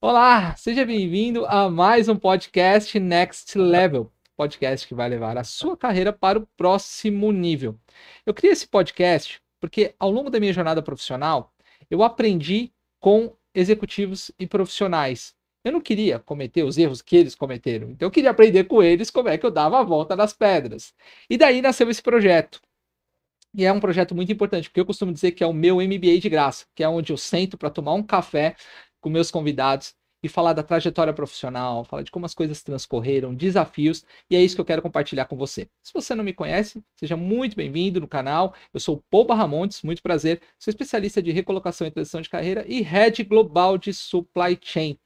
Olá, seja bem-vindo a mais um podcast Next Level, podcast que vai levar a sua carreira para o próximo nível. Eu criei esse podcast porque ao longo da minha jornada profissional, eu aprendi com executivos e profissionais. Eu não queria cometer os erros que eles cometeram, então eu queria aprender com eles como é que eu dava a volta nas pedras. E daí nasceu esse projeto. E é um projeto muito importante, porque eu costumo dizer que é o meu MBA de graça, que é onde eu sento para tomar um café com meus convidados e falar da trajetória profissional, falar de como as coisas transcorreram, desafios, e é isso que eu quero compartilhar com você. Se você não me conhece, seja muito bem-vindo no canal. Eu sou o Paul Barramontes, muito prazer. Sou especialista de recolocação e transição de carreira e Head Global de Supply Chain.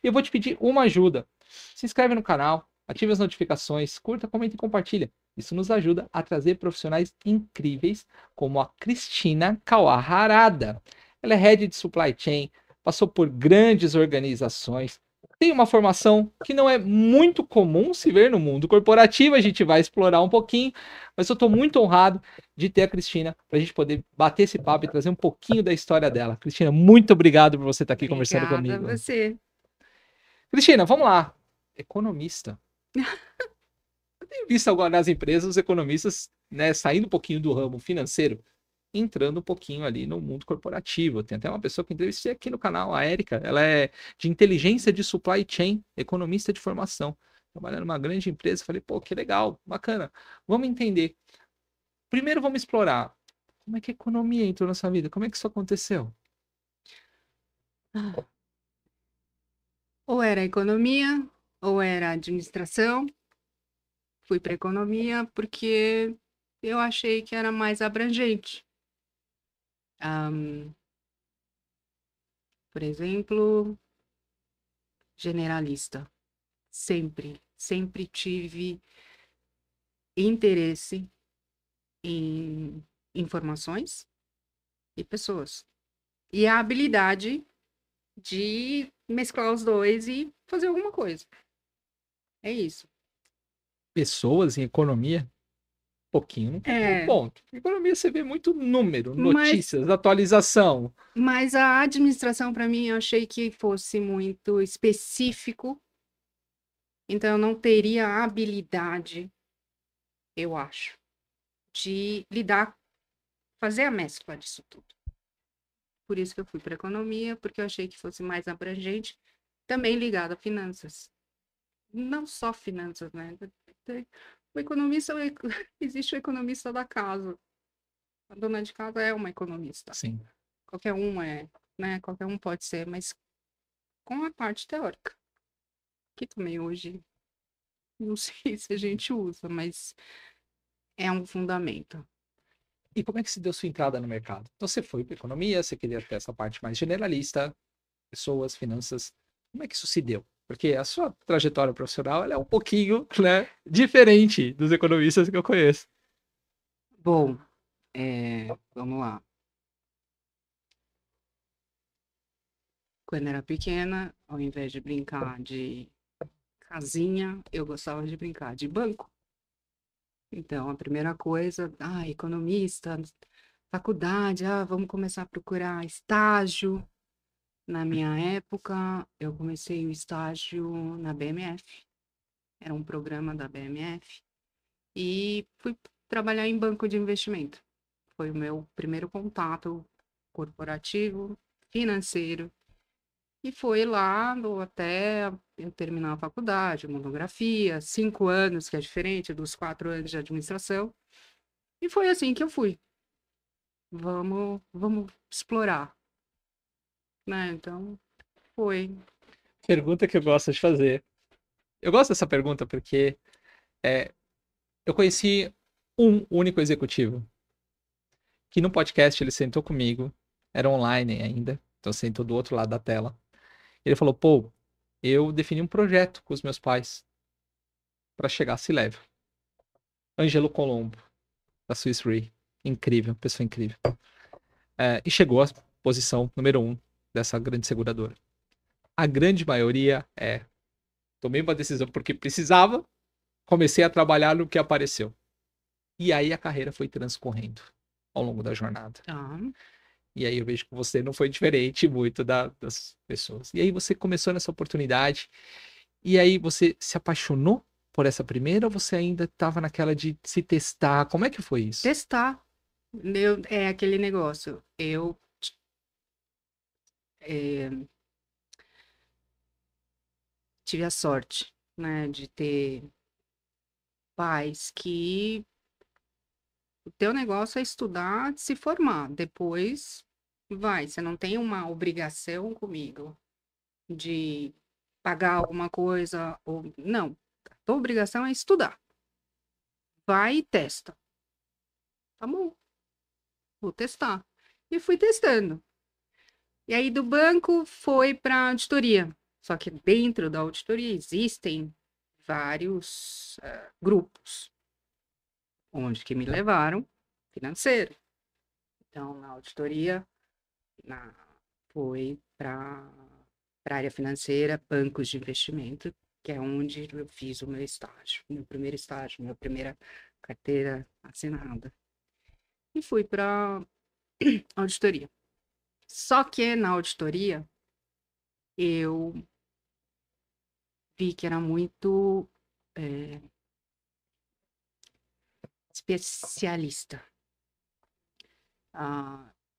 E eu vou te pedir uma ajuda. Se inscreve no canal, ative as notificações, curta, comenta e compartilha. Isso nos ajuda a trazer profissionais incríveis, como a Cristina Kawaharada. Ela é Head de Supply Chain, passou por grandes organizações, tem uma formação que não é muito comum se ver no mundo corporativo, a gente vai explorar um pouquinho, mas eu estou muito honrado de ter a Cristina para a gente poder bater esse papo e trazer um pouquinho da história dela. Cristina, muito obrigado por você estar aqui conversando Obrigada a comigo. você. Cristina, vamos lá. Economista. Tenho visto agora nas empresas os economistas, né, saindo um pouquinho do ramo financeiro, entrando um pouquinho ali no mundo corporativo. Tem até uma pessoa que entrevistei aqui no canal, a Érica, ela é de inteligência de supply chain, economista de formação, trabalhando numa grande empresa. Falei, pô, que legal, bacana. Vamos entender. Primeiro vamos explorar como é que a economia entrou na sua vida, como é que isso aconteceu? Ah, Ou era economia, ou era administração. Fui para economia porque eu achei que era mais abrangente. Ahm, por exemplo, generalista. Sempre tive interesse em informações e pessoas. E a habilidade de mesclar os dois e fazer alguma coisa. É isso. Pessoas em economia? Pouquinho não tem um É, ponto. Economia você vê muito número, mas notícias, atualização. Mas a administração, para mim, eu achei que fosse muito específico, então eu não teria a habilidade, eu acho, de lidar, fazer a mescla disso tudo. Por isso que eu fui para economia, porque eu achei que fosse mais abrangente, também ligado a finanças. Não só finanças, né? O economista, existe o economista da casa. A dona de casa é uma economista. Sim. Qualquer um é, né? Qualquer um pode ser, mas com a parte teórica, que também hoje não sei se a gente usa, mas é um fundamento. E como é que se deu sua entrada no mercado? Então você foi para economia, você queria ter essa parte mais generalista, pessoas, finanças. Como é que isso se deu? Porque a sua trajetória profissional ela é um pouquinho, né, diferente dos economistas que eu conheço. Bom, vamos lá. Quando era pequena, ao invés de brincar de casinha, eu gostava de brincar de banco. Então, a primeira coisa, economista, faculdade, vamos começar a procurar estágio. Na minha época, eu comecei o estágio na BMF, era um programa da BMF, e fui trabalhar em banco de investimento. Foi o meu primeiro contato corporativo, financeiro. E foi lá até eu terminar a faculdade, monografia, 5 anos, que é diferente dos 4 anos de administração. E foi assim que eu fui. Vamos explorar, né? Então, foi. Pergunta que eu gosto de fazer. Eu gosto dessa pergunta porque é, eu conheci um único executivo que no podcast ele sentou comigo, era online ainda, então sentou do outro lado da tela. Ele falou: pô, eu defini um projeto com os meus pais para chegar a C-Level. Ângelo Colombo, da Swiss Re. Incrível, pessoa incrível. E chegou à posição número um dessa grande seguradora. A grande maioria tomei uma decisão porque precisava, comecei a trabalhar no que apareceu. E aí a carreira foi transcorrendo ao longo da jornada. Tá. E aí eu vejo que você não foi diferente muito das pessoas. E aí você começou nessa oportunidade, e aí você se apaixonou por essa primeira ou você ainda estava naquela de se testar? Como é que foi isso? Testar. É aquele negócio. Eu eh, tive a sorte, né, de ter pais que o teu negócio é estudar, se formar. Depois vai. Você não tem uma obrigação comigo de pagar alguma coisa ou não. A tua obrigação é estudar. Vai e testa. Tá bom, vou testar. E fui testando. E aí do banco foi para auditoria. Só que dentro da auditoria existem vários grupos, onde que me levaram financeiro. Então, na auditoria, na, foi para a área financeira, bancos de investimento, que é onde eu fiz o meu estágio, meu primeiro estágio, minha primeira carteira assinada. E fui para auditoria. Só que na auditoria, eu vi que era muito especialista.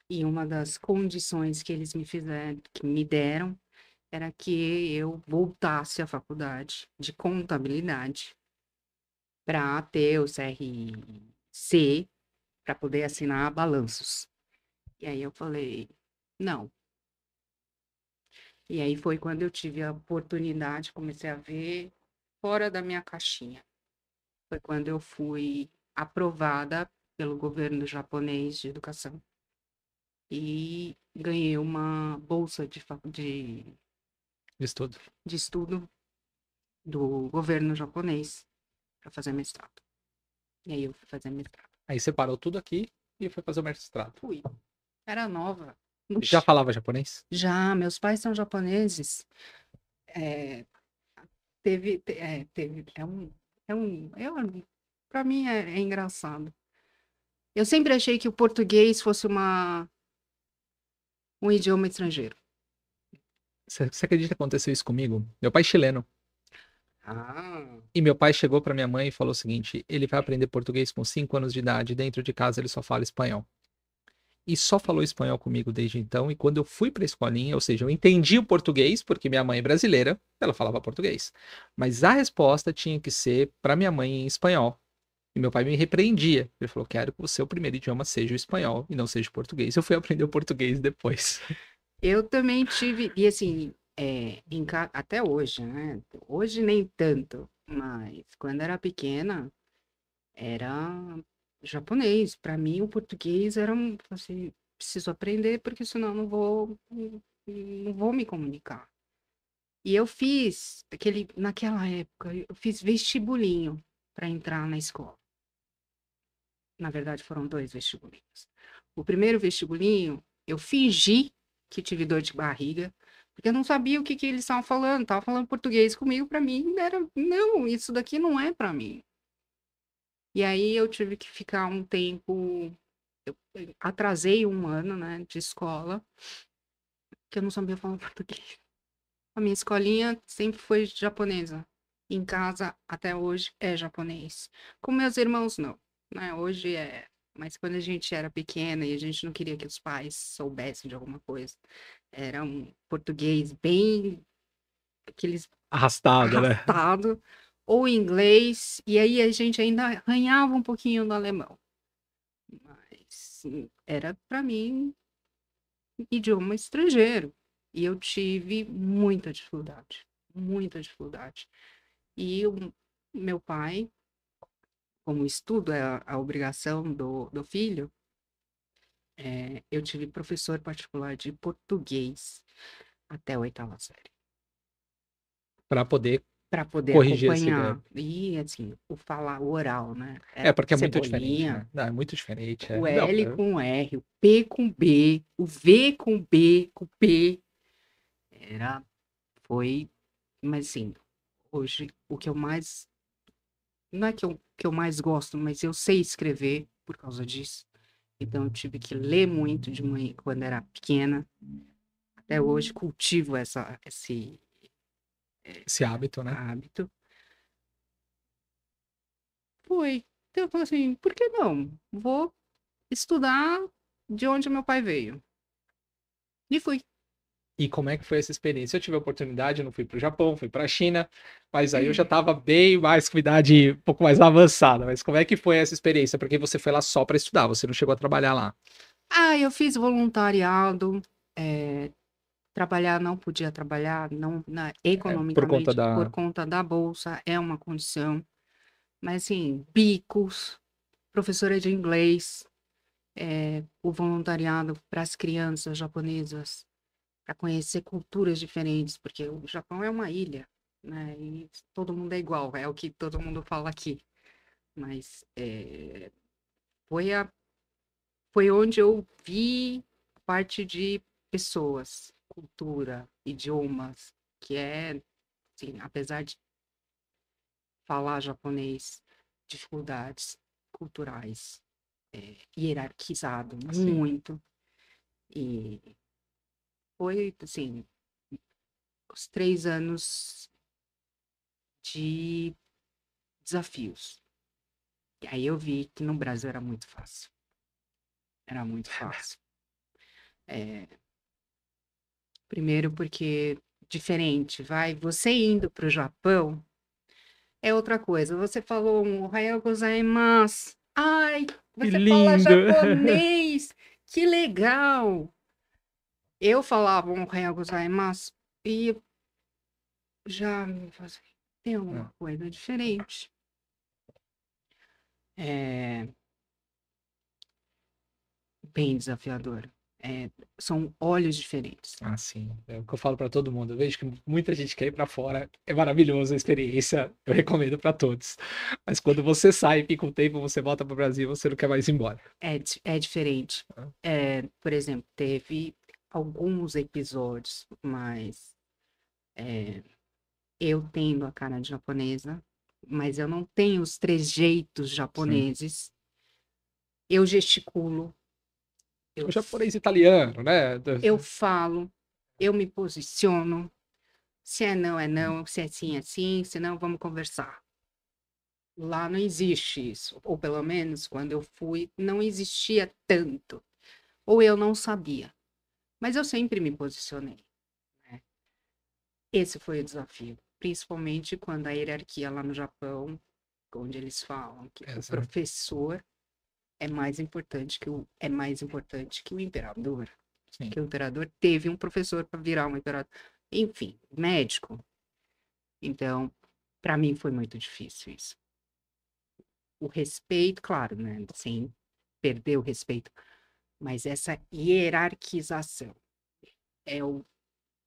E uma das condições que eles me fizeram, que me deram, era que eu voltasse à faculdade de contabilidade para ter o CRC, para poder assinar balanços. E aí eu falei, não. E aí foi quando eu tive a oportunidade, comecei a ver fora da minha caixinha. Foi quando eu fui aprovada pelo governo japonês de educação e ganhei uma bolsa Estudo. de estudo do governo japonês para fazer mestrado. E aí eu fui fazer mestrado. Aí você parou tudo aqui e foi fazer o mestrado. Fui. Era nova. Já falava japonês? Já, meus pais são japoneses. É, para mim é engraçado. Eu sempre achei que o português fosse um idioma estrangeiro. Você acredita que aconteceu isso comigo? Meu pai é chileno. Ah, E meu pai chegou pra minha mãe e falou o seguinte: ele vai aprender português com 5 anos de idade, dentro de casa ele só fala espanhol. E só falou espanhol comigo desde então. E quando eu fui pra escolinha, ou seja, eu entendi o português, porque minha mãe é brasileira, ela falava português. Mas a resposta tinha que ser pra minha mãe em espanhol. E meu pai me repreendia. Ele falou: quero que o seu primeiro idioma seja o espanhol e não seja o português. Eu fui aprender o português depois. eu também tive, e assim, até hoje, né? Hoje nem tanto, mas quando era pequena, era japonês. Para mim, o português era assim, preciso aprender, porque senão não vou me comunicar. E eu fiz naquela época, eu fiz vestibulinho para entrar na escola. Na verdade, foram 2 vestibulinhos. O primeiro vestibulinho, eu fingi que tive dor de barriga, porque eu não sabia o que eles estavam falando. Estavam falando português comigo, para mim era, não, isso daqui não é para mim. E aí eu tive que ficar um tempo, eu atrasei 1 ano, né, de escola, que eu não sabia falar português. A minha escolinha sempre foi japonesa. Em casa, até hoje, é japonês. Com meus irmãos, não, né? Hoje é. Mas quando a gente era pequena e a gente não queria que os pais soubessem de alguma coisa, era um português bem aqueles Arrastado, né? arrastado, ou inglês, e aí a gente ainda arranhava um pouquinho no alemão. Mas era para mim idioma estrangeiro. E eu tive muita dificuldade, muita dificuldade. E o meu pai, como estudo é a obrigação do filho, eu tive professor particular de português até a 8ª série. Para poder Para poder corrigir essa ideia. acompanhar. E, assim, o oral, né? É Era porque é muito diferente, cebolinha, né? Não, é muito diferente. É. o Não, L com R, o P com B, o V com B, com P. Era, foi, mas assim, hoje o que eu mais, não é que eu mais gosto, mas eu sei escrever por causa disso. Então eu tive que ler muito de manhã quando era pequena. Até hoje cultivo esse Esse hábito, né? hábito. Foi. Então eu falei assim, por que não? Vou estudar de onde meu pai veio. E fui. E como é que foi essa experiência? Eu tive a oportunidade, eu não fui para o Japão, fui para a China, mas aí eu já estava bem mais com idade um pouco mais avançada. Mas como é que foi essa experiência? Porque você foi lá só para estudar, você não chegou a trabalhar lá. Ah, eu fiz voluntariado. é, Trabalhar não podia trabalhar, não, Por conta economicamente, por da. conta da bolsa, é uma condição. Mas, assim, bicos, professora de inglês, o voluntariado para as crianças japonesas, para conhecer culturas diferentes, porque o Japão é uma ilha, né? E todo mundo é igual, é o que todo mundo fala aqui. Mas foi, foi onde eu vi parte de pessoas, cultura, idiomas, que é, assim, apesar de falar japonês, dificuldades culturais, hierarquizado Sim. muito. E foi, assim, os 3 anos de desafios. E aí eu vi que no Brasil era muito fácil. Era muito fácil. É, primeiro porque diferente, vai, você indo para o Japão é outra coisa. Você falou um Ohayou gozaimasu. Ai, Que você fala lindo! japonês. Que legal. Eu falava um Ohayou gozaimasu e já me fazia, tem alguma coisa diferente. É bem desafiador. São olhos diferentes. Ah, sim. É o que eu falo para todo mundo. Eu vejo que muita gente quer ir para fora. É maravilhoso a experiência. Eu recomendo para todos. Mas quando você sai, fica um tempo, você volta para o Brasil, você não quer mais ir embora. É diferente. Por exemplo, teve alguns episódios, mas eu tenho a cara de japonesa, mas eu não tenho os trejeitos Sim. japoneses. Eu gesticulo, eu, O japonês italiano, né? eu falo, eu me posiciono. Se é não, se é sim, é sim, se não, vamos conversar. Lá não existe isso, ou pelo menos quando eu fui, não existia tanto, ou eu não sabia, mas eu sempre me posicionei, né? Esse foi o desafio, principalmente quando a hierarquia lá no Japão, onde eles falam que o Exato. professor é mais importante que o imperador, Sim. que o imperador teve um professor para virar um imperador, enfim, médico. Então, para mim foi muito difícil isso. O respeito, claro, né? Sem perder o respeito, mas essa hierarquização é o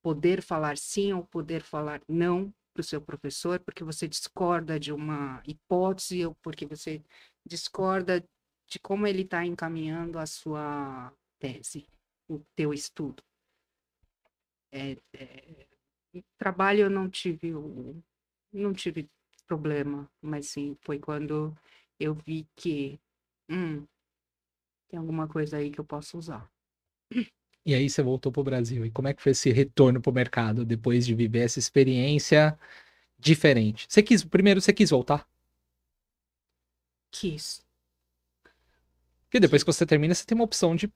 poder falar sim ou poder falar não para o seu professor, porque você discorda de uma hipótese ou porque você discorda de como ele está encaminhando a sua tese, o teu estudo. Trabalho eu não tive problema, mas sim, foi quando eu vi que tem alguma coisa aí que eu posso usar. E aí você voltou para o Brasil. E como é que foi esse retorno para o mercado depois de viver essa experiência diferente? Primeiro você quis voltar? Quis, Porque depois que quis. você termina, você tem uma opção de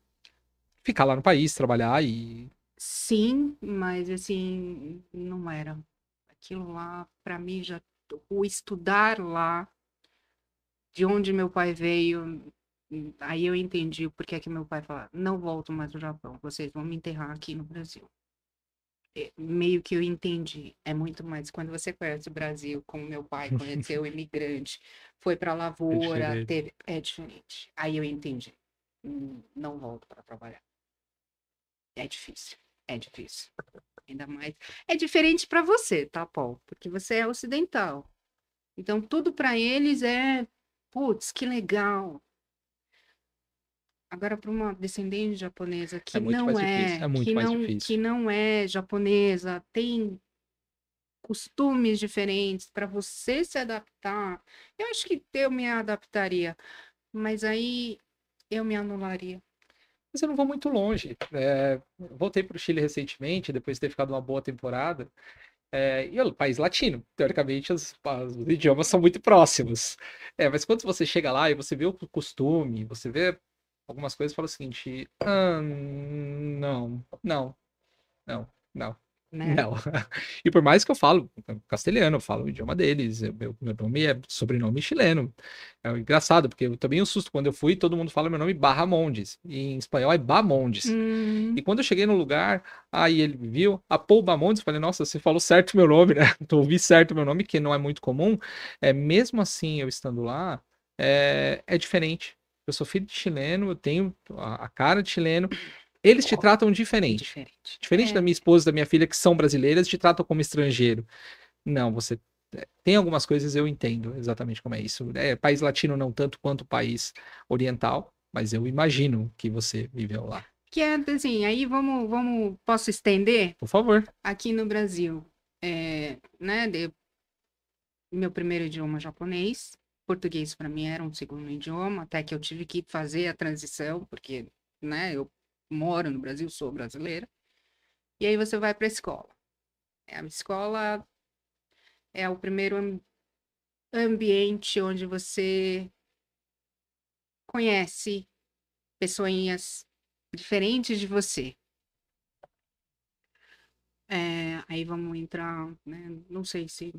ficar lá no país, trabalhar e. Sim, mas assim, não era. Aquilo lá, para mim, já. O estudar lá, de onde meu pai veio, aí eu entendi o porquê que meu pai falava: não volto mais ao Japão, vocês vão me enterrar aqui no Brasil. Meio que eu entendi. É muito mais quando você conhece o Brasil, como meu pai conheceu o imigrante, foi para a É lavoura, diferente. teve. É diferente. Aí eu entendi. Não volto para trabalhar. É difícil. É difícil. Ainda mais. É diferente para você, tá, Paul? Porque você é ocidental. Então, tudo para eles é, putz, que legal. Agora, para uma descendente japonesa É muito mais difícil. É muito mais que difícil. não é japonesa, tem costumes diferentes, para você se adaptar, eu acho que eu me adaptaria. Mas aí Eu me anularia. Mas eu não vou muito longe. Voltei para o Chile recentemente, depois de ter ficado uma boa temporada. E é um país latino, teoricamente os idiomas são muito próximos. Mas quando você chega lá e você vê o costume, você vê algumas coisas, fala o seguinte: não, não, não, não, Né? não. E por mais que eu falo castelhano, eu falo o idioma deles, meu nome é sobrenome chileno. É engraçado, porque eu também um susto quando eu fui, todo mundo fala meu nome Barramondes. E em espanhol é Bamondes. E quando eu cheguei no lugar, aí ele viu, a Paul Bamondes, falei, nossa, você falou certo meu nome, né? Tu ouvi certo meu nome, que não é muito comum. Mesmo assim, eu estando lá, é diferente. Eu sou filho de chileno, eu tenho a cara de chileno. Eles te Ó, tratam é diferente. diferente. Diferente da minha esposa e da minha filha, que são brasileiras, te tratam como estrangeiro. Não, você tem algumas coisas eu entendo exatamente como é isso. País latino não tanto quanto país oriental, mas eu imagino que você viveu lá. Que é assim, aí posso estender? Por favor. Aqui no Brasil, né, meu primeiro idioma é japonês, português para mim era um segundo idioma, até que eu tive que fazer a transição, porque, né, eu moro no Brasil, sou brasileira, e aí você vai para a escola. A escola é o primeiro ambiente onde você conhece pessoinhas diferentes de você. Aí vamos entrar, né, não sei se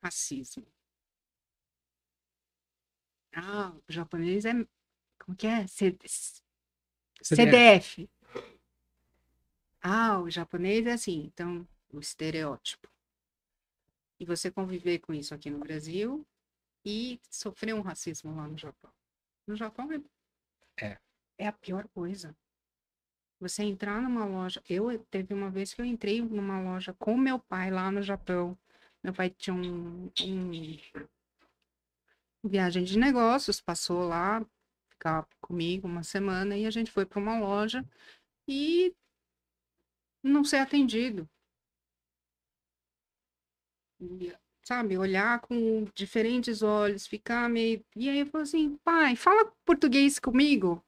racismo. O japonês é. Como que é? CDF. CDF. O japonês é assim, então, o estereótipo. E você conviver com isso aqui no Brasil e sofrer um racismo lá no Japão. No Japão É. é a pior coisa. Você entrar numa loja. Teve uma vez que eu entrei numa loja com meu pai lá no Japão. Meu pai tinha viagem de negócios, passou lá, ficar comigo uma semana e a gente foi para uma loja e não ser atendido. Sabe, olhar com diferentes olhos, ficar meio. E aí eu falo assim, pai, fala português comigo,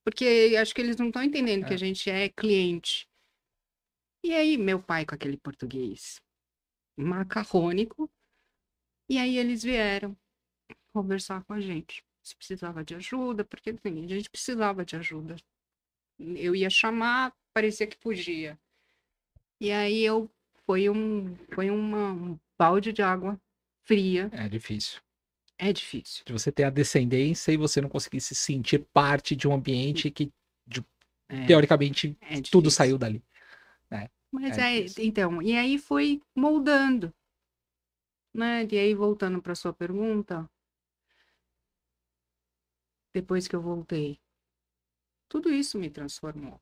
porque acho que eles não estão entendendo que a gente é cliente. E aí, meu pai com aquele português macarrônico, e aí eles vieram conversar com a gente. Se precisava de ajuda, porque assim, a gente precisava de ajuda. Eu ia chamar, parecia que podia. E aí foi um balde de água fria. É difícil. É difícil. De você ter a descendência e você não conseguir se sentir parte de um ambiente que, teoricamente, tudo saiu dali. Mas Difícil. então, e aí foi moldando, né? E aí, voltando para sua pergunta, depois que eu voltei, tudo isso me transformou.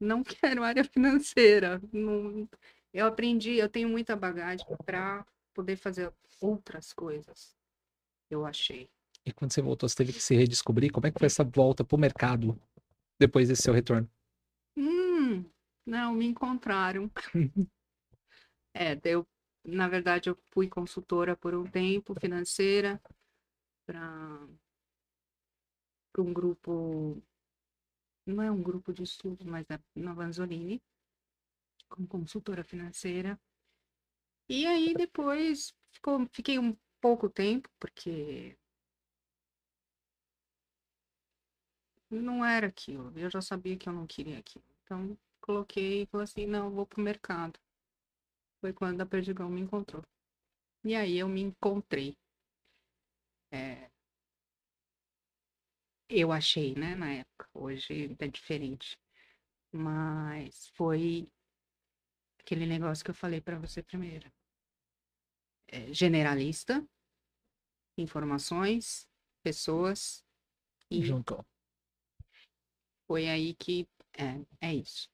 Não quero área financeira. Não, eu aprendi, eu tenho muita bagagem para poder fazer outras coisas, eu achei. E quando você voltou, você teve que se redescobrir. Como é que foi essa volta pro mercado depois desse seu retorno? Não, me encontraram. Na verdade, eu fui consultora por um tempo, financeira, para um grupo, não é um grupo de estudo, mas é na Vanzolini, como consultora financeira. E aí depois fiquei um pouco tempo, porque não era aquilo. Eu já sabia que eu não queria aquilo. Então, coloquei e falei assim, não, vou pro mercado. Foi quando a Perdigão me encontrou. E aí eu me encontrei. Eu achei, né, na época. Hoje é diferente. Mas foi aquele negócio que eu falei para você primeiro. Generalista, informações, pessoas, e Juntou. foi aí que é isso.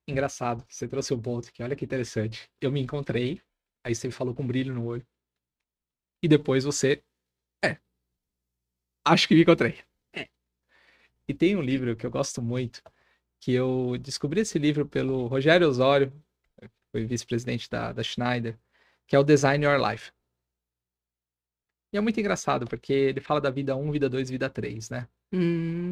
Engraçado, você trouxe um ponto aqui, olha que interessante. Eu me encontrei, aí você falou com brilho no olho. E depois você. Acho que me encontrei. É. E tem um livro que eu gosto muito, que eu descobri esse livro pelo Rogério Osório, que foi vice-presidente da Schneider, que é o Design Your Life. E é muito engraçado, porque ele fala da vida um, vida 2, vida 3, né?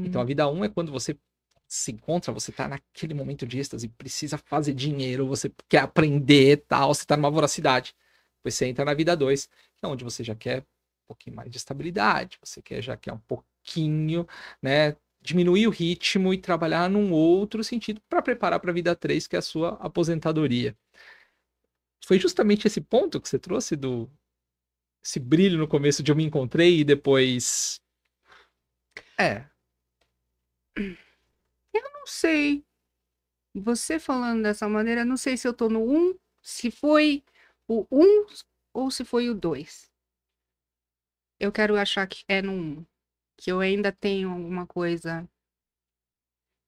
Então a vida um é quando você se encontra, você tá naquele momento de êxtase, precisa fazer dinheiro, você quer aprender, tal, você tá numa voracidade. Depois você entra na vida 2, que é onde você já quer um pouquinho mais de estabilidade, você já quer um pouquinho, né, diminuir o ritmo e trabalhar num outro sentido para preparar para a vida 3, que é a sua aposentadoria. Foi justamente esse ponto que você trouxe do esse brilho no começo de eu me encontrei e depois é, Não sei. Você falando dessa maneira, não sei se eu tô no 1, se foi o 1 ou se foi o 2. Eu quero achar que é no 1, que eu ainda tenho alguma coisa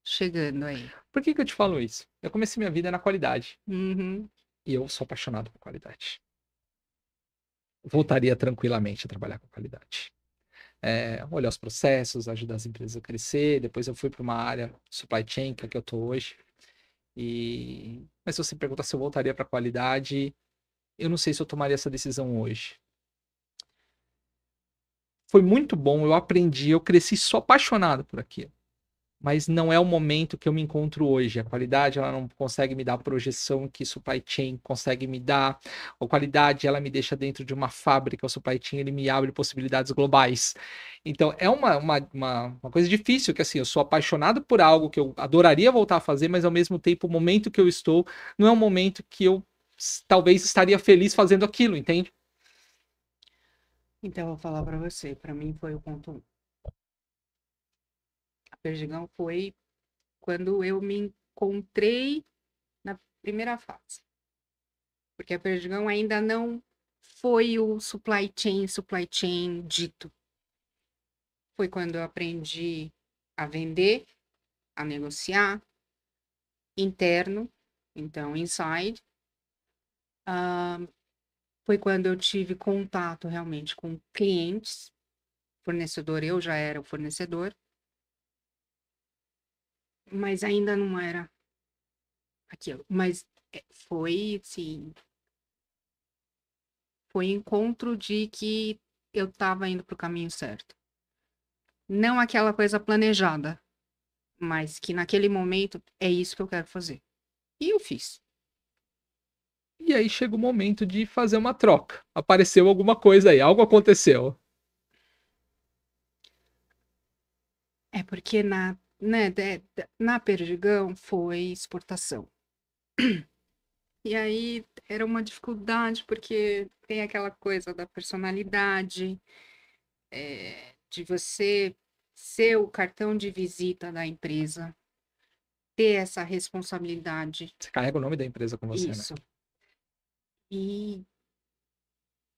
chegando aí. por que que eu te falo isso? Eu comecei minha vida na qualidade. Uhum. E eu sou apaixonado por qualidade. Voltaria tranquilamente a trabalhar com qualidade. Olhar os processos, ajudar as empresas a crescer. Depois eu fui para uma área supply chain, que é a que eu estou hoje. Mas se você perguntar se eu voltaria para qualidade, eu não sei se eu tomaria essa decisão hoje. Foi muito bom, eu aprendi, eu cresci, sou apaixonado por aquilo. Mas não é o momento que eu me encontro hoje. A qualidade, ela não consegue me dar a projeção que supply chain consegue me dar. A qualidade, ela me deixa dentro de uma fábrica. O supply chain, ele me abre possibilidades globais. Então, é uma coisa difícil, que assim, eu sou apaixonado por algo que eu adoraria voltar a fazer, mas ao mesmo tempo, o momento que eu estou, não é um momento que eu talvez estaria feliz fazendo aquilo, entende? Então, eu vou falar pra você. Pra mim foi o ponto 1. A Perdigão foi quando eu me encontrei na primeira fase. Porque a Perdigão ainda não foi o supply chain dito. Foi quando eu aprendi a vender, a negociar, interno, então inside. Foi quando eu tive contato realmente com clientes, fornecedor, eu já era o fornecedor, mas ainda não era aquilo. Mas foi, sim, foi encontro de que eu estava indo para o caminho certo. Não aquela coisa planejada, mas que naquele momento é isso que eu quero fazer. E eu fiz. E aí chega o momento de fazer uma troca. Apareceu alguma coisa aí, algo aconteceu. É porque na Perdigão foi exportação. E aí era uma dificuldade, porque tem aquela coisa da personalidade, de você ser o cartão de visita da empresa, ter essa responsabilidade. Você carrega o nome da empresa com você, né? Isso. E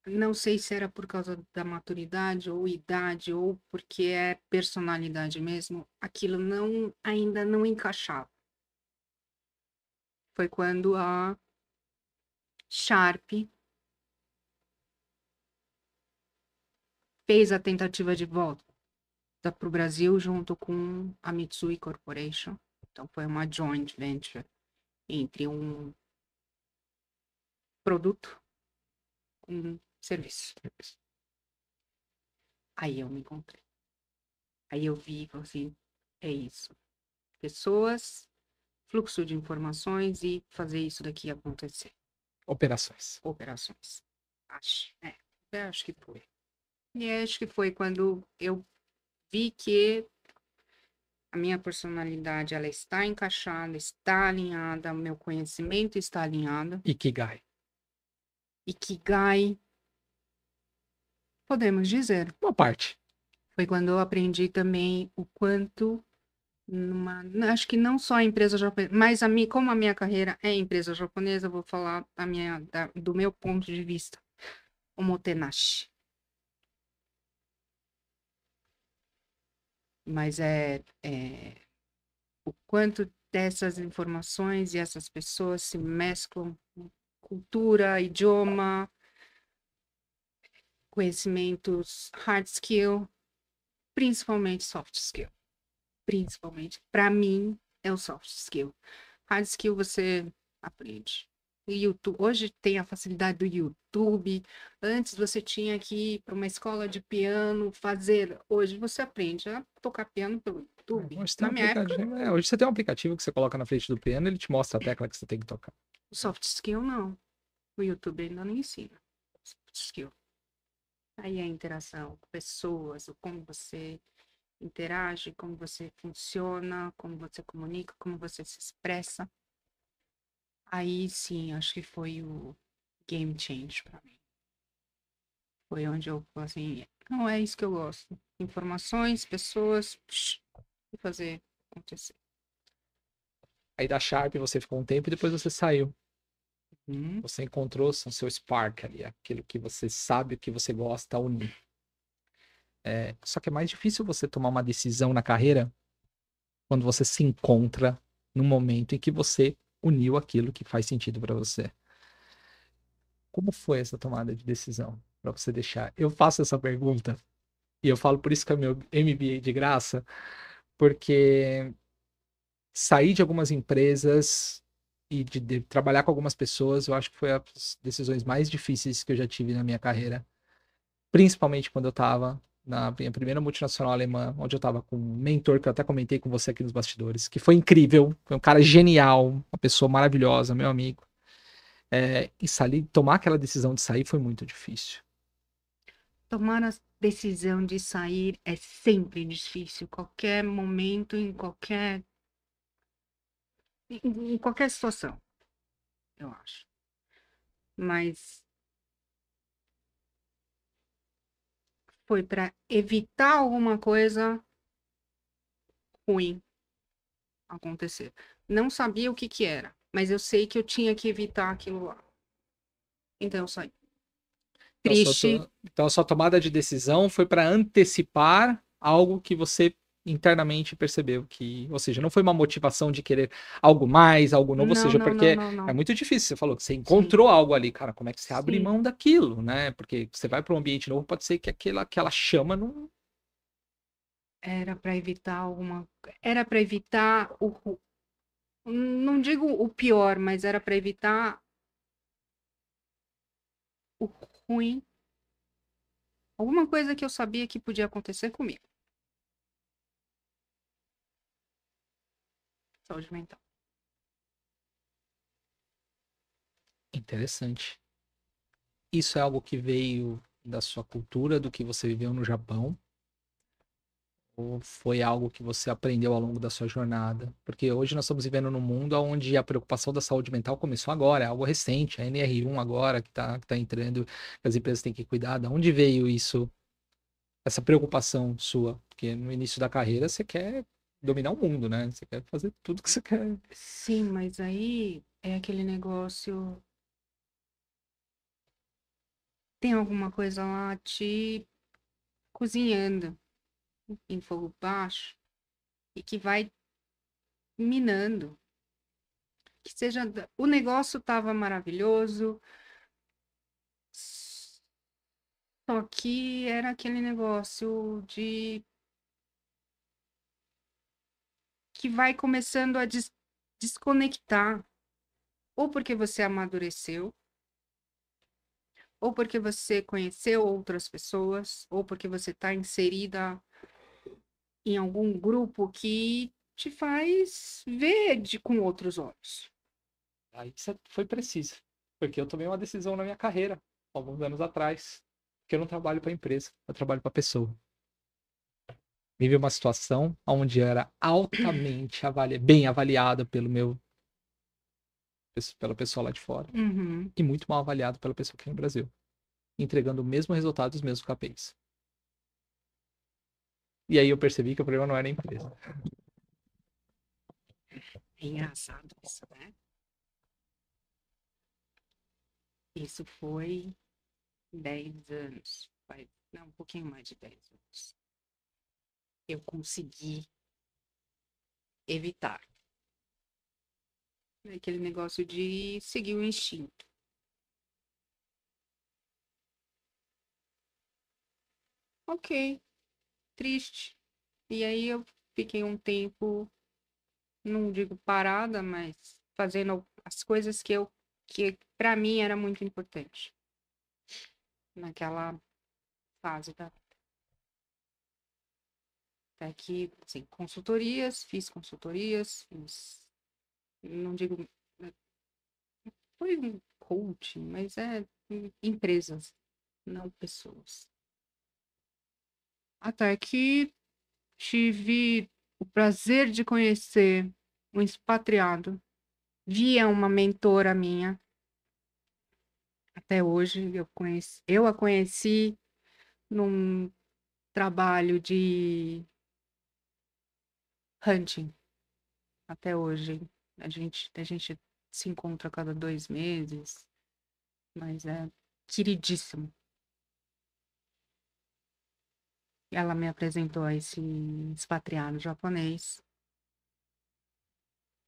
não sei se era por causa da maturidade ou idade, ou porque é personalidade mesmo, aquilo ainda não encaixava. Foi quando a Sharp fez a tentativa de volta para o Brasil junto com a Mitsui Corporation. Então foi uma joint venture entre um produto com um serviço. Aí eu me encontrei. Aí eu vi e falei assim, é isso. Pessoas, fluxo de informações e fazer isso daqui acontecer. Operações. Operações. Acho que foi. E acho que foi quando eu vi que a minha personalidade ela está encaixada, está alinhada, o meu conhecimento está alinhado. Ikigai. Ikigai, podemos dizer. Uma parte. Foi quando eu aprendi também o quanto acho que não só a empresa japonesa, mas como a minha carreira é empresa japonesa, eu vou falar do meu ponto de vista. O Motenashi. Mas o quanto dessas informações e essas pessoas se mesclam, cultura, idioma, conhecimentos hard skill, principalmente soft skill. Principalmente, para mim, é o soft skill. Hard skill você aprende. O YouTube, hoje tem a facilidade do YouTube. Antes você tinha que ir para uma escola de piano fazer. Hoje você aprende a tocar piano pelo YouTube. Hoje, tem Na um minha época, aplicativo, hoje você tem um aplicativo que você coloca na frente do piano e ele te mostra a tecla que você tem que tocar. o soft skill não. O YouTube ainda não ensina. Soft skill. Aí a interação com pessoas, o como você interage, como você funciona, como você comunica, como você se expressa. Aí sim, acho que foi o game change para mim. Foi onde eu falei assim, não é isso que eu gosto. Informações, pessoas, e fazer acontecer. Aí da Sharp você ficou um tempo e depois você saiu. Hum. Você encontrou o seu spark ali, aquilo que você sabe, o que você gosta, unir. Só que é mais difícil você tomar uma decisão na carreira quando você se encontra no momento em que você uniu aquilo que faz sentido para você. Como foi essa tomada de decisão para você deixar? Eu faço essa pergunta e eu falo por isso que é meu MBA de graça, porque sair de algumas empresas e de trabalhar com algumas pessoas, eu acho que foi as decisões mais difíceis que eu já tive na minha carreira, principalmente quando eu estava na minha primeira multinacional alemã, onde eu estava com um mentor que eu até comentei com você aqui nos bastidores, que foi incrível, foi um cara genial, uma pessoa maravilhosa, meu amigo. E sair, tomar aquela decisão de sair foi muito difícil. Tomar a decisão de sair é sempre difícil. Qualquer momento, em qualquer situação, eu acho. Mas foi para evitar alguma coisa ruim acontecer. Não sabia o que que era, mas eu sei que eu tinha que evitar aquilo lá. Então eu saí. Então, Triste. então a sua tomada de decisão foi para antecipar algo que você internamente percebeu que, ou seja, não foi uma motivação de querer algo mais, algo novo, ou Não, seja, não, não, porque não, é não. muito difícil. Você falou que você Sim, encontrou algo ali, cara. Como é que você abre sim. mão daquilo, né? Porque você vai para um ambiente novo, pode ser que aquela chama não. Era para evitar alguma. Era para evitar não digo o pior, mas era para evitar o ruim. Alguma coisa que eu sabia que podia acontecer comigo. Saúde mental. Interessante. Isso é algo que veio da sua cultura, do que você viveu no Japão? Ou foi algo que você aprendeu ao longo da sua jornada? Porque hoje nós estamos vivendo num mundo onde a preocupação da saúde mental começou agora, é algo recente, a NR1 agora que tá entrando, que as empresas têm que cuidar. De onde veio isso, essa preocupação sua? Porque no início da carreira você quer dominar o mundo, né? Você quer fazer tudo que você quer. Sim, mas aí é aquele negócio. Tem alguma coisa lá te cozinhando em fogo baixo e que vai minando. Que seja. O negócio tava maravilhoso, só que era aquele negócio de que vai começando a desconectar. Ou porque você amadureceu, ou porque você conheceu outras pessoas, ou porque você está inserida em algum grupo que te faz ver com outros olhos. Aí você foi preciso. Porque eu tomei uma decisão na minha carreira, alguns anos atrás, que eu não trabalho para empresa, eu trabalho para pessoa. Vive uma situação onde era altamente bem avaliado pela pessoa lá de fora Uhum. e muito mal avaliado pela pessoa aqui no Brasil, entregando o mesmo resultado e os mesmos KPIs. E aí eu percebi que o problema não era a empresa. É engraçado isso, né? Isso foi 10 anos. Não, um pouquinho mais de 10 anos. Eu consegui evitar aquele negócio de seguir o instinto. Ok, triste. E aí eu fiquei um tempo, não digo parada, mas fazendo as coisas que eu que para mim era muito importante naquela fase da até que, assim, fiz consultorias, não digo, foi um coaching, mas é empresas, não pessoas. Até que tive o prazer de conhecer um expatriado via uma mentora minha. Até hoje eu a conheci num trabalho de hunting. Até hoje a gente se encontra a cada 2 meses, mas é queridíssimo. Ela me apresentou a esse expatriado japonês.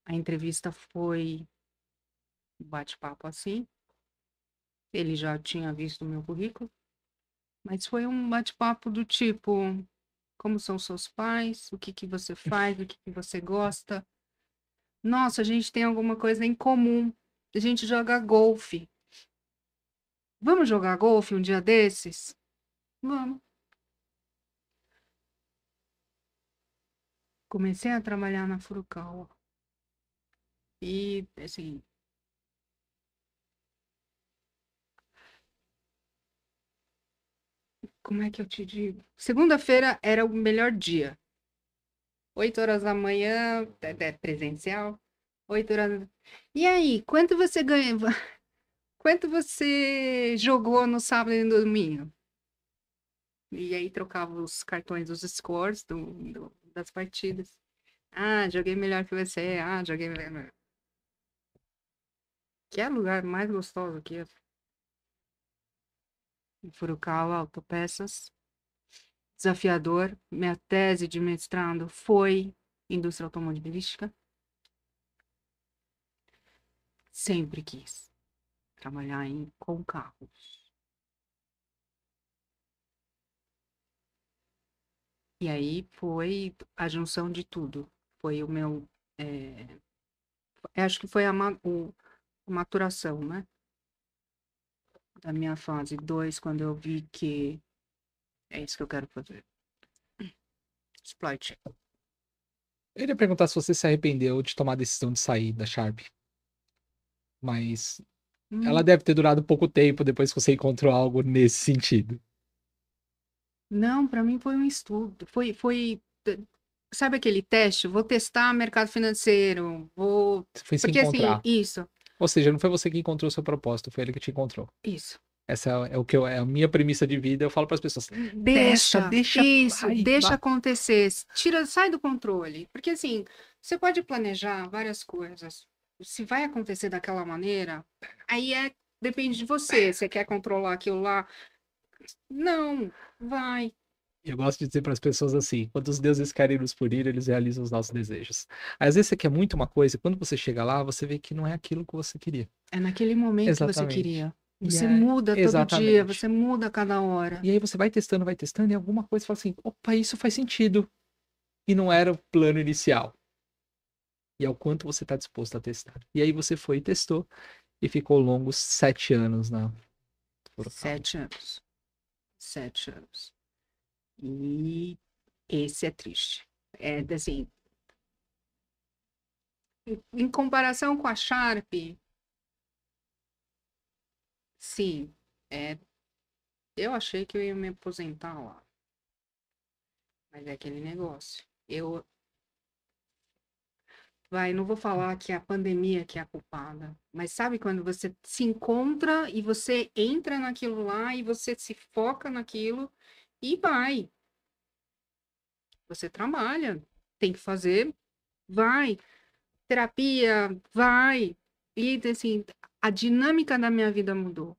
A entrevista foi um bate-papo assim. Ele já tinha visto o meu currículo, mas foi um bate-papo do tipo: como são seus pais? O que que você faz? O que que você gosta? Nossa, a gente tem alguma coisa em comum. A gente joga golfe. Vamos jogar golfe um dia desses? Vamos. Comecei a trabalhar na Furukawa. E, assim, como é que eu te digo? Segunda-feira era o melhor dia. 8 horas da manhã, é presencial. 8 horas. E aí, quanto você ganha? Quanto você jogou no sábado e no domingo? E aí trocava os cartões, os scores das partidas. Ah, joguei melhor que você. Ah, joguei melhor. Que é lugar mais gostoso que esse. Em Furukawa, autopeças. Desafiador. Minha tese de mestrado foi indústria automobilística. Sempre quis trabalhar com carros. E aí foi a junção de tudo. Foi o meu. Acho que foi a maturação, né? Da minha fase 2, quando eu vi que é isso que eu quero fazer. Supply chain. Eu ia perguntar se você se arrependeu de tomar a decisão de sair da Sharp. Mas ela Hum, deve ter durado pouco tempo depois que você encontrou algo nesse sentido. Não, para mim foi um estudo. Sabe aquele teste? Vou testar mercado financeiro, vou. Você foi se Porque assim, encontrar. isso, Ou seja, não foi você que encontrou o seu propósito, foi ele que te encontrou. isso. Essa é o que é a minha premissa de vida. Eu falo para as pessoas: testa, Deixa, deixa, isso, vai, deixa vai. acontecer. Tira, sai do controle. Porque assim, você pode planejar várias coisas. Se vai acontecer daquela maneira, aí depende de você. Você quer controlar aquilo lá? Não, vai. Eu gosto de dizer para as pessoas assim: quando os deuses querem nos punir, eles realizam os nossos desejos. Aí, às vezes você quer muito uma coisa, e quando você chega lá, você vê que não é aquilo que você queria. É naquele momento que você Exatamente. queria. Você muda todo dia, Exatamente. você muda a cada hora. E aí você vai testando, e alguma coisa fala assim: opa, isso faz sentido. E não era o plano inicial. E é o quanto você está disposto a testar. E aí você foi e testou, e ficou longos 7 anos na Furukawa. 7 anos. 7 anos. E esse é triste. É assim, em comparação com a Sharp, sim, eu achei que eu ia me aposentar lá. Mas é aquele negócio. Não vou falar que é a pandemia que é a culpada, mas sabe quando você se encontra e você entra naquilo lá e você se foca naquilo e vai. Você trabalha, tem que fazer, vai. Terapia, vai. E assim, a dinâmica da minha vida mudou.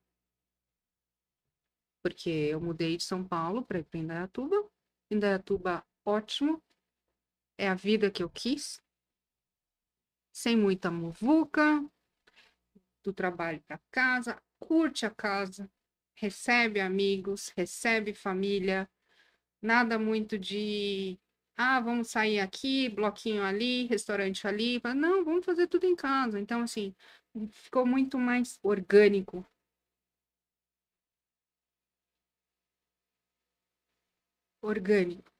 Porque eu mudei de São Paulo para Indaiatuba. Indaiatuba, ótimo. É a vida que eu quis. Sem muita muvuca, do trabalho para casa. Curte a casa. Recebe amigos, recebe família. Nada muito de. Ah, vamos sair aqui, bloquinho ali, restaurante ali. Não, vamos fazer tudo em casa. Então, assim, ficou muito mais orgânico. Orgânico.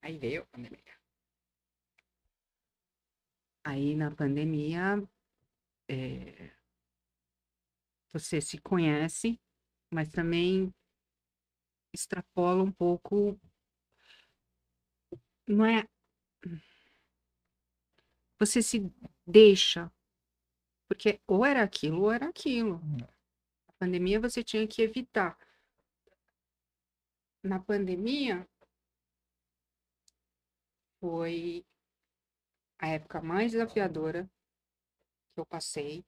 Aí veio a pandemia. Aí na pandemia, você se conhece, mas também extrapola um pouco. Não é. Você se deixa, porque ou era aquilo ou era aquilo. A pandemia você tinha que evitar. Na pandemia foi a época mais desafiadora que eu passei,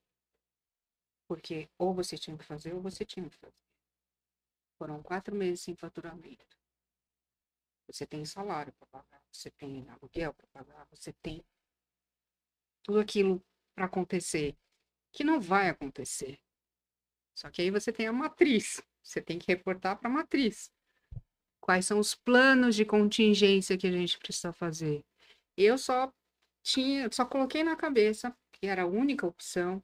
porque ou você tinha que fazer ou você tinha que fazer. Foram 4 meses sem faturamento. Você tem salário para pagar, você tem aluguel para pagar, você tem tudo aquilo para acontecer, que não vai acontecer. Só que aí você tem a matriz, você tem que reportar para a matriz. Quais são os planos de contingência que a gente precisa fazer? Eu só coloquei na cabeça, que era a única opção,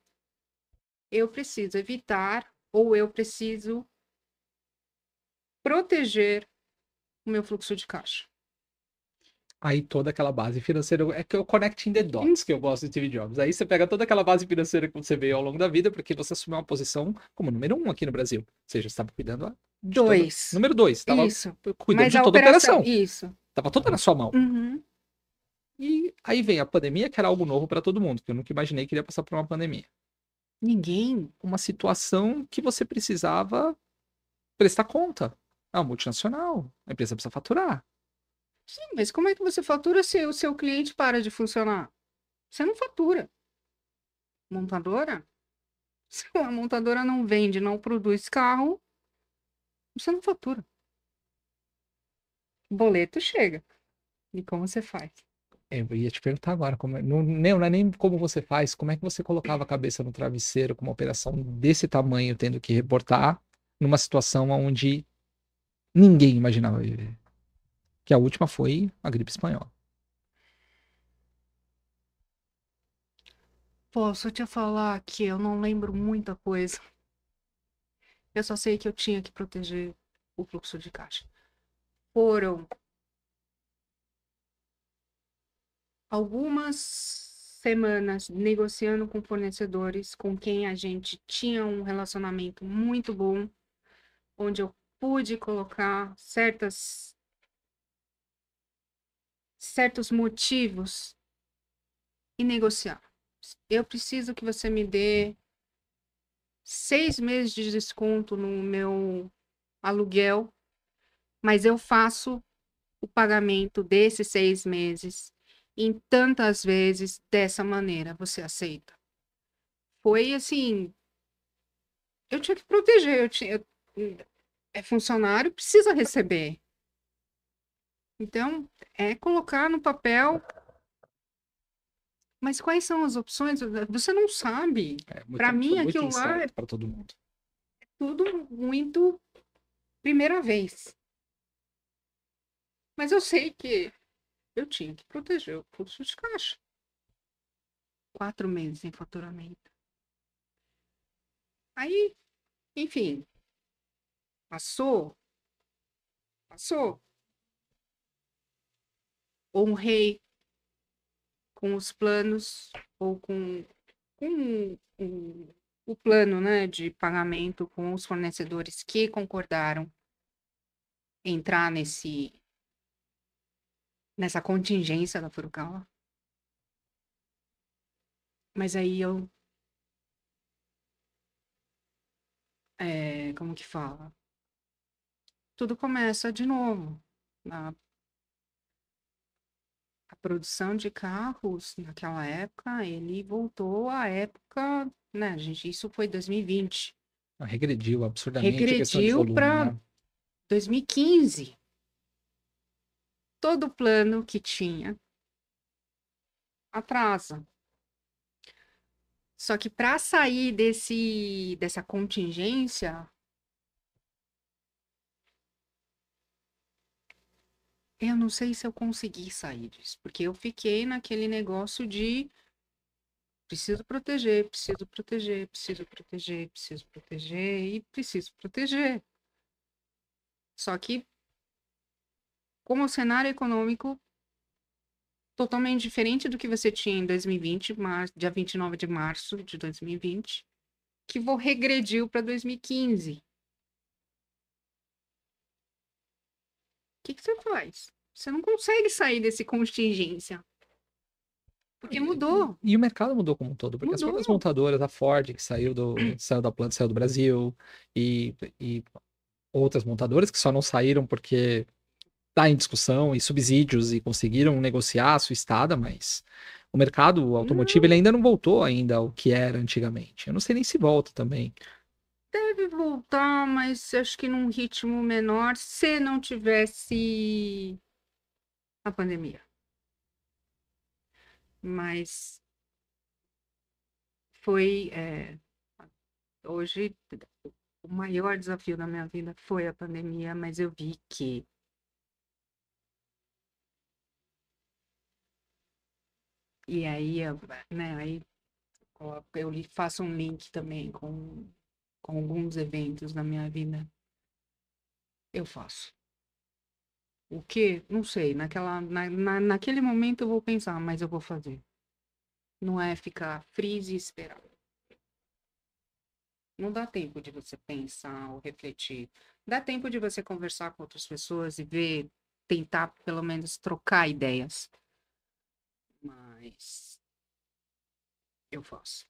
eu preciso evitar ou eu preciso proteger o meu fluxo de caixa. Aí toda aquela base financeira, é que é o connecting the dots que eu gosto de Steve Jobs. Aí você pega toda aquela base financeira que você veio ao longo da vida, porque você assumiu uma posição como número 1 aqui no Brasil. Ou seja, você estava cuidando de toda... Dois. Número 2, estava Isso. cuidando Mas de a toda a operação, operação. isso. Estava toda na sua mão. Uhum. E aí vem a pandemia, que era algo novo para todo mundo, que eu nunca imaginei que iria passar por uma pandemia. Ninguém. Uma situação que você precisava prestar conta. É uma multinacional, a empresa precisa faturar. Sim, mas como é que você fatura se o seu cliente para de funcionar? Você não fatura. Montadora? Se a montadora não vende, não produz carro, você não fatura. O boleto chega. E como você faz? Eu ia te perguntar agora, não é nem como você faz, como é que você colocava a cabeça no travesseiro com uma operação desse tamanho, tendo que reportar numa situação onde ninguém imaginava viver. Que a última foi a gripe espanhola. Posso te falar que eu não lembro muita coisa. Eu só sei que eu tinha que proteger o fluxo de caixa. Foram algumas semanas negociando com fornecedores com quem a gente tinha um relacionamento muito bom, onde eu pude colocar certos motivos e negociar. Eu preciso que você me dê 6 meses de desconto no meu aluguel, mas eu faço o pagamento desses 6 meses em tantas vezes dessa maneira. Você aceita? Foi assim, eu tinha que proteger, é funcionário, precisa receber. Então, é colocar no papel, mas quais são as opções? Você não sabe. Para Foi mim, muito aquilo lá é incerto para todo mundo. tudo muito primeira vez. Mas eu sei que eu tinha que proteger o fluxo de caixa. 4 meses em faturamento. Aí, enfim, passou, passou. Honrei com os planos ou com o plano, né, de pagamento com os fornecedores que concordaram entrar nessa contingência da Furukawa. Mas aí como que fala? Tudo começa de novo. A produção de carros naquela época, ele voltou à época, né, gente, isso foi 2020. Regrediu absurdamente a questão de Regrediu volume, para né? 2015. Todo o plano que tinha atrasa. Só que para sair dessa contingência, eu não sei se eu consegui sair disso, porque eu fiquei naquele negócio de preciso proteger, preciso proteger, preciso proteger, preciso proteger e preciso proteger. Só que, como o cenário econômico totalmente diferente do que você tinha em 2020, dia 29 de março de 2020, que regrediu para 2015. O que você faz? Você não consegue sair desse contingência. Porque mudou. E o mercado mudou como um todo, porque as próprias Mudou. montadoras, a Ford, que saiu da planta, saiu do Brasil, e outras montadoras que só não saíram porque tá em discussão e subsídios e conseguiram negociar a sua estada, mas o mercado automotivo ele ainda não voltou ainda ao que era antigamente. Eu não sei nem se volta também. Deve voltar, mas acho que num ritmo menor, se não tivesse a pandemia. Mas foi hoje o maior desafio da minha vida foi a pandemia, mas eu vi que e aí, né, aí eu faço um link também com alguns eventos da minha vida. Eu faço. O quê? Não sei. Naquele momento eu vou pensar, mas eu vou fazer. Não é ficar freeze e esperar. Não dá tempo de você pensar ou refletir. Dá tempo de você conversar com outras pessoas e ver, tentar pelo menos trocar ideias. Mas eu faço.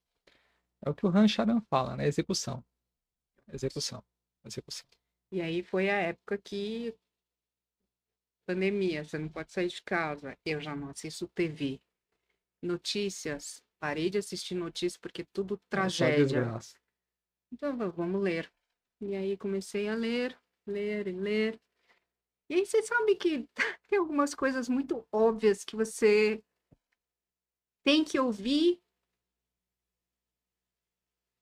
É o que o Han Charan fala, né? Execução. Execução. Execução. E aí foi a época que pandemia, você não pode sair de casa. Eu já não assisto TV. Notícias, parei de assistir notícias porque tudo Só tragédia. desgraça. Então, vamos ler. E aí comecei a ler, ler e ler. E aí você sabe que tem algumas coisas muito óbvias que você tem que ouvir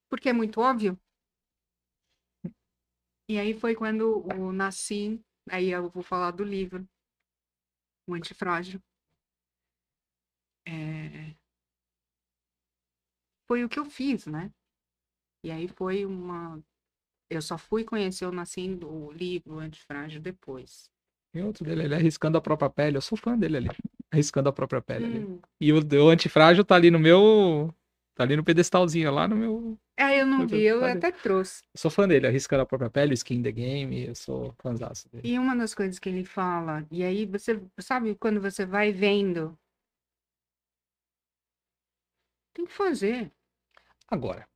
porque é muito óbvio. E aí foi quando o Nassim, aí eu vou falar do livro, O Antifrágil. Foi o que eu fiz, né? E aí foi eu só fui conhecer o Nassim do livro Antifrágil depois. E outro dele, ele arriscando a própria pele. Eu sou fã dele ali. Arriscando a própria pele ali. E o antifrágil tá ali no meu. Tá ali no pedestalzinho, lá no meu. Eu não vi, eu Tá ali. até trouxe. Eu sou fã dele, arriscando a própria pele, o skin the game. Eu sou fãzaço dele. E uma das coisas que ele fala, e aí você sabe quando você vai vendo, tem que fazer. Agora,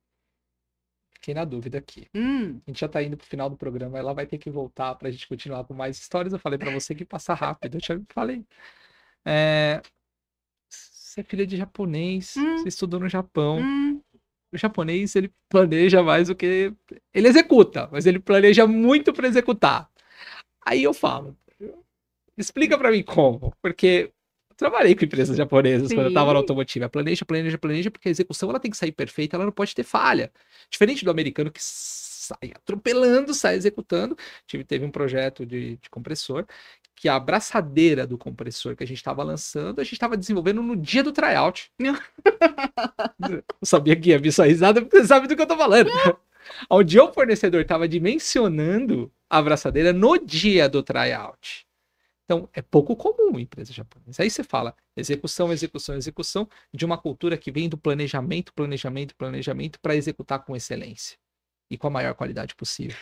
fiquei na dúvida aqui. Hum, A gente já tá indo pro final do programa, ela vai ter que voltar pra gente continuar com mais histórias. Eu falei pra você que passa rápido. Eu já falei. Você é filha de japonês, você estudou no Japão. O japonês, ele planeja mais do que. Ele executa, mas ele planeja muito pra executar. Aí eu falo, explica pra mim como. Porque eu trabalhei com empresas japonesas quando eu tava na sim. automotiva. Planeja, planeja, planeja, porque a execução ela tem que sair perfeita, ela não pode ter falha. Diferente do americano que sai atropelando, sai executando. Teve um projeto de compressor que a abraçadeira do compressor que a gente estava lançando, a gente estava desenvolvendo no dia do tryout. Eu sabia que ia vir sua risada, porque você sabe do que eu tô falando. Onde o fornecedor estava dimensionando a abraçadeira no dia do tryout. Então, é pouco comum em empresa japonesa. Aí você fala execução, execução, execução de uma cultura que vem do planejamento, planejamento, planejamento para executar com excelência e com a maior qualidade possível.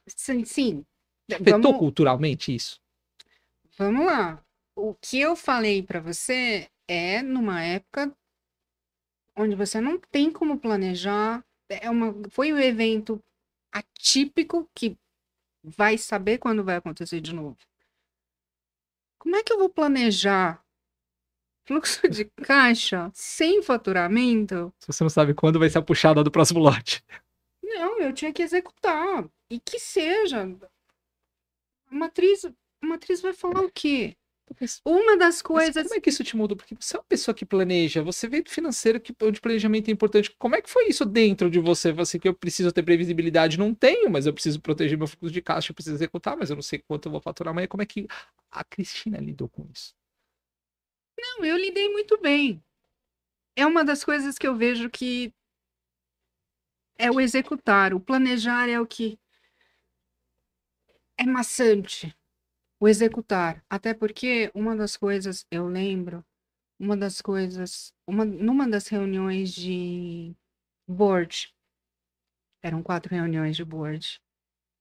Sim. Afetou culturalmente isso? Vamos lá. O que eu falei para você é numa época onde você não tem como planejar. Foi um evento atípico que vai saber quando vai acontecer de novo. Como é que eu vou planejar fluxo de caixa sem faturamento? Se você não sabe quando vai ser a puxada do próximo lote. Não, eu tinha que executar. E que seja. A matriz vai falar o quê? Uma das coisas. Mas como é que isso te mudou? Porque você é uma pessoa que planeja, você veio do financeiro onde planejamento é importante. Como é que foi isso dentro de você? Você que eu preciso ter previsibilidade, não tenho, mas eu preciso proteger meu fluxo de caixa, eu preciso executar, mas eu não sei quanto eu vou faturar amanhã. Como é que a Cristina lidou com isso? Não, eu lidei muito bem. é uma das coisas que eu vejo que é o executar. O planejar é o que é maçante. O executar. Até porque uma das coisas, eu lembro, numa das reuniões de board, eram 4 reuniões de board,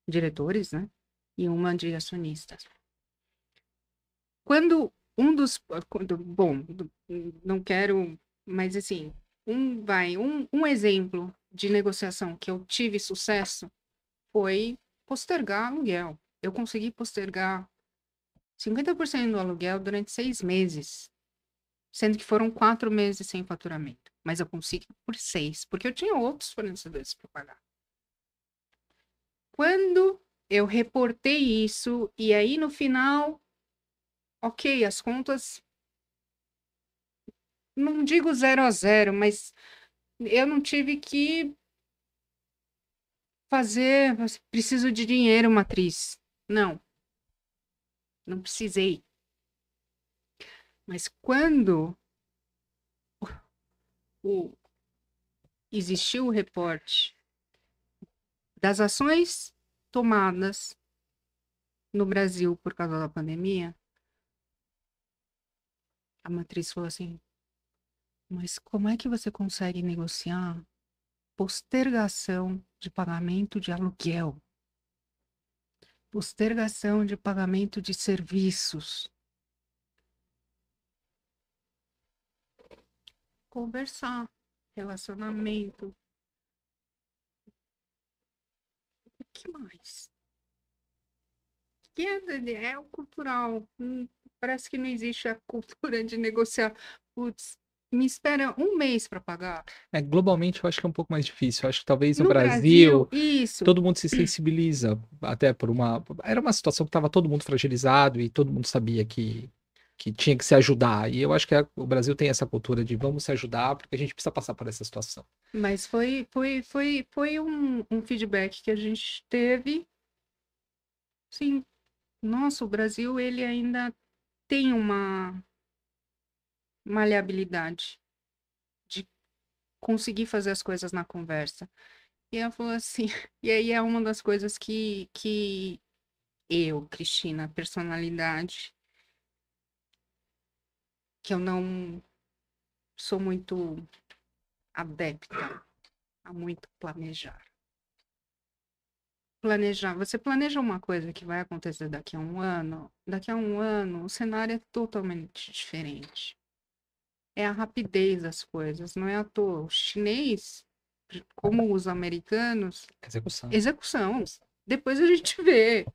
diretores, né? E uma de acionistas. Quando bom, não quero, mas assim, um exemplo de negociação que eu tive sucesso foi postergar aluguel. Eu consegui postergar 50% do aluguel durante 6 meses, sendo que foram 4 meses sem faturamento. Mas eu consegui por 6, porque eu tinha outros fornecedores para pagar. Quando eu reportei isso, e aí no final, ok, as contas, não digo 0 a 0, mas eu não tive que fazer, preciso de dinheiro, matriz. Não, não precisei. Mas quando o, existiu o reporte das ações tomadas no Brasil por causa da pandemia, a matriz falou assim: mas como é que você consegue negociar postergação de pagamento de aluguel, postergação de pagamento de serviços? Conversar, relacionamento, o que mais? Que é o cultural. Parece que não existe a cultura de negociar. Putz, me espera um mês para pagar. Globalmente eu acho que é um pouco mais difícil. Eu acho que talvez no No Brasil, Brasil isso. todo mundo se sensibiliza, até por uma. Era uma situação que estava todo mundo fragilizado e todo mundo sabia que tinha que se ajudar. E eu acho que o Brasil tem essa cultura de vamos se ajudar porque a gente precisa passar por essa situação. Mas foi um feedback que a gente teve. Sim, nossa, o Brasil ele ainda tem uma maleabilidade de conseguir fazer as coisas na conversa. E ela falou assim, e aí é uma das coisas que eu, Cristina, personalidade, que eu não sou muito adepta a muito planejar. Planejar, você planeja uma coisa que vai acontecer daqui a um ano o cenário é totalmente diferente. É a rapidez das coisas, não é à toa. O chinês, como os americanos, Execução. execução. Depois a gente vê.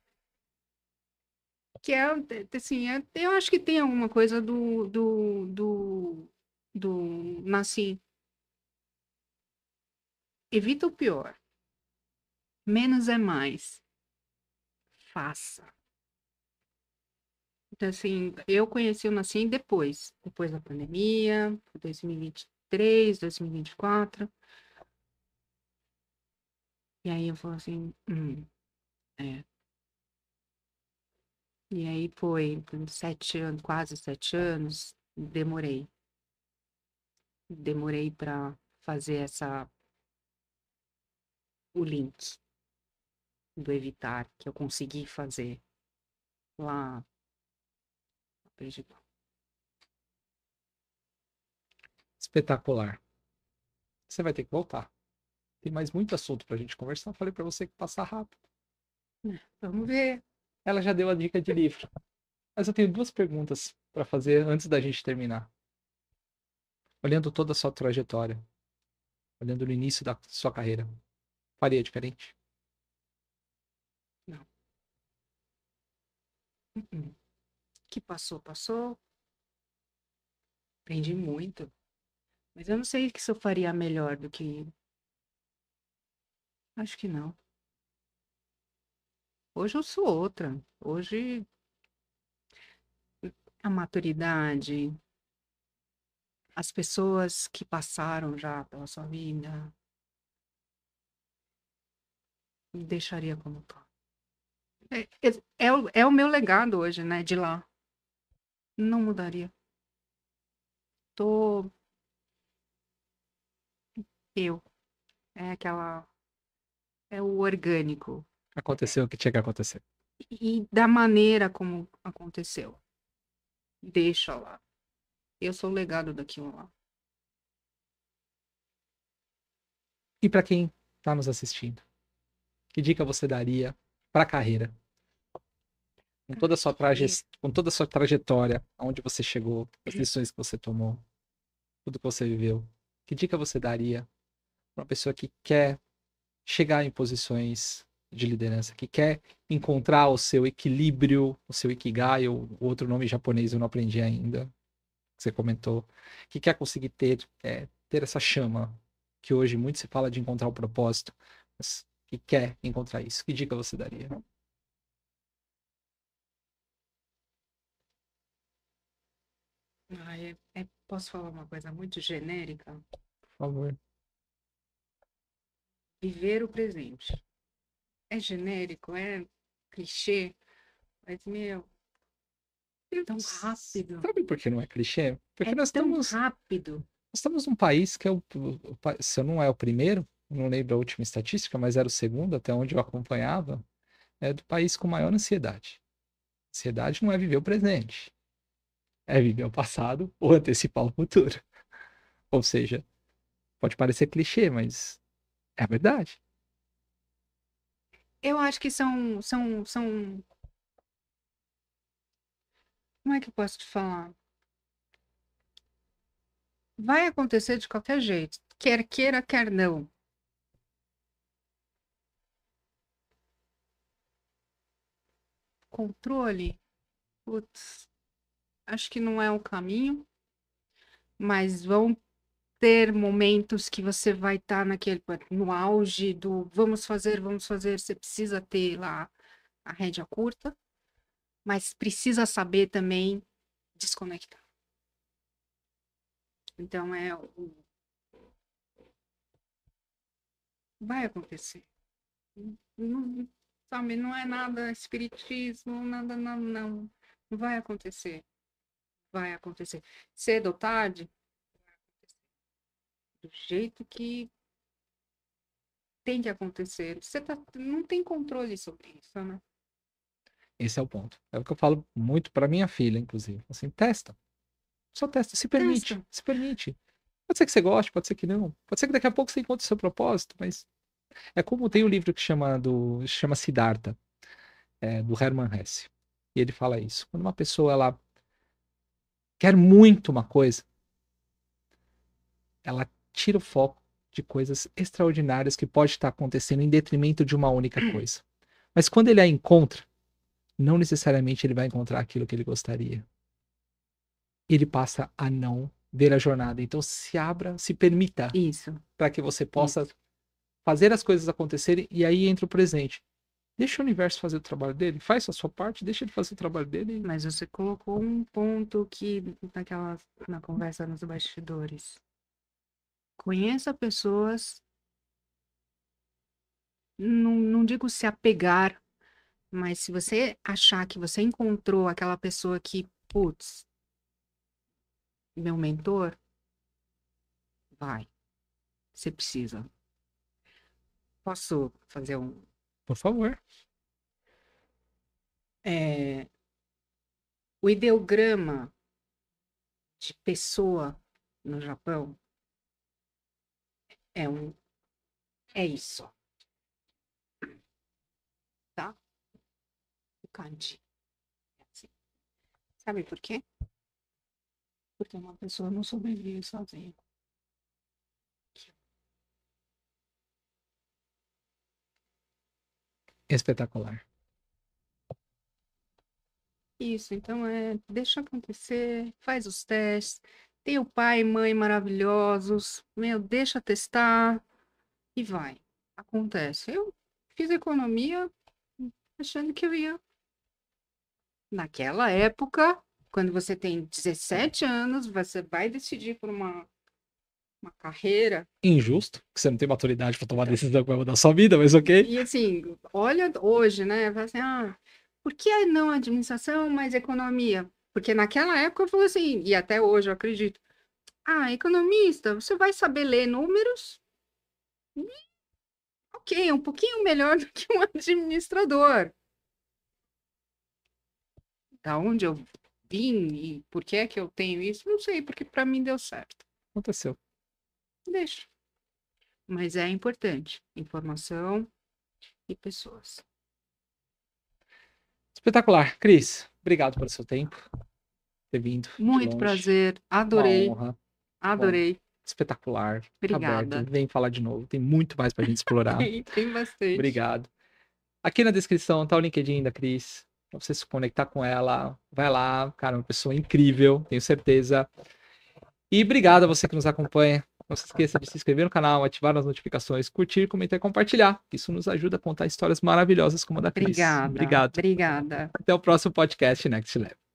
Que é, assim, eu acho que tem alguma coisa do Nassim. Evita o pior. Menos é mais. Faça. Então, assim, eu conheci o Nassim depois da pandemia, 2023, 2024. E aí eu falo assim, é. E aí foi 7 anos, quase 7 anos, demorei. Demorei para fazer o link do evitar, que eu consegui fazer lá. Espetacular. Você vai ter que voltar. Tem mais muito assunto pra gente conversar. Falei pra você que passar rápido. Vamos ver. Ela já deu a dica de livro. Mas eu tenho duas perguntas pra fazer antes da gente terminar. Olhando toda a sua trajetória, olhando no início da sua carreira, faria diferente? Não. Que passou, passou. Aprendi muito. Mas eu não sei se eu faria melhor do que. Acho que não. Hoje eu sou outra. Hoje a maturidade, as pessoas que passaram já pela sua vida, me deixaria como tô. É o meu legado hoje, né? De lá. Não mudaria. Tô Eu. É aquela. É o orgânico. Aconteceu o que tinha que acontecer. E da maneira como aconteceu. Deixa lá. Eu sou o legado daquilo lá. E para quem está nos assistindo, que dica você daria para a carreira? Com toda a sua trajetória, aonde você chegou, as decisões que você tomou, tudo que você viveu, que dica você daria para uma pessoa que quer chegar em posições de liderança, que quer encontrar o seu equilíbrio, o seu ikigai, ou o outro nome japonês eu não aprendi ainda, que você comentou, que quer conseguir ter essa chama, que hoje muito se fala de encontrar o propósito, mas que quer encontrar isso. Que dica você daria? Por Posso falar uma coisa muito genérica? favor. Viver o presente. É genérico, é clichê, mas, meu, é tão rápido. Sabe por que não é clichê? Porque É tão rápido. nós estamos num país que se eu não é o primeiro, não lembro a última estatística, mas era o segundo, até onde eu acompanhava, é do país com maior ansiedade. Ansiedade não é viver o presente, é viver o passado ou antecipar o futuro. Ou seja, pode parecer clichê, mas é a verdade. Eu acho que como é que eu posso te falar? Vai acontecer de qualquer jeito, quer queira, quer não. Controle, putz, acho que não é o caminho, mas vão ter momentos que você vai estar no auge do vamos fazer, você precisa ter lá a rédea curta, mas precisa saber também desconectar. Então vai acontecer. Não, sabe, não é nada espiritismo, nada, não, não. Não vai acontecer. Vai acontecer. Cedo ou tarde, do jeito que tem que acontecer. Não tem controle sobre isso, né? Esse é o ponto. É o que eu falo muito para minha filha, inclusive. Assim, testa. Só testa. Se permite. Testa. Se permite. Pode ser que você goste, pode ser que não. Pode ser que daqui a pouco você encontre o seu propósito, mas é como tem um livro que chama Siddhartha, do Hermann Hesse. E ele fala isso. Quando uma pessoa ela quer muito uma coisa, ela tira o foco de coisas extraordinárias que pode estar acontecendo em detrimento de uma única coisa. Mas quando ele a encontra, não necessariamente ele vai encontrar aquilo que ele gostaria. Ele passa a não ver a jornada. Então se abra, se permita Isso. para que você possa Isso. fazer as coisas acontecerem e aí entra o presente. Deixa o universo fazer o trabalho dele, faz a sua parte, deixa ele fazer o trabalho dele. Mas você colocou um ponto que na conversa nos bastidores. Conheça pessoas, não digo se apegar, mas se você achar que você encontrou aquela pessoa que, putz, meu mentor, vai. Você precisa. Posso fazer Por favor. o ideograma de pessoa no Japão é é isso, tá? O kanji. É assim. Sabe por quê? Porque uma pessoa não sobrevive sozinha. Espetacular. Isso, então deixa acontecer, faz os testes. Tem o pai e mãe maravilhosos, meu, deixa testar e vai. Acontece. Eu fiz economia achando que eu ia. Naquela época, quando você tem 17 anos, você vai decidir por uma carreira. Injusto, que você não tem maturidade para tomar decisão que vai mudar a sua vida, mas ok. E assim, olha hoje, né? Fala assim, por que não administração, mas economia? Porque naquela época eu falei assim, e até hoje eu acredito. Economista, você vai saber ler números, Ok, um pouquinho melhor do que um administrador. Da onde eu vim e por que é que eu tenho isso, não sei, porque para mim deu certo. Aconteceu. Deixa. Mas é importante. Informação e pessoas. Espetacular. Cris, obrigado pelo seu tempo. Ter vindo de Muito longe. prazer. Uma Adorei. honra. Bom, Adorei. espetacular. Obrigada. Aberto. Vem falar de novo. Tem muito mais pra gente explorar. Tem bastante. Obrigado. Aqui na descrição tá o LinkedIn da Cris. Pra você se conectar com ela. Vai lá. Cara, uma pessoa incrível. Tenho certeza. E obrigado a você que nos acompanha. Não se esqueça de se inscrever no canal, ativar as notificações, curtir, comentar e compartilhar. Isso nos ajuda a contar histórias maravilhosas como a da Cris. Obrigada. Obrigado. Obrigada. Até o próximo podcast Next Level.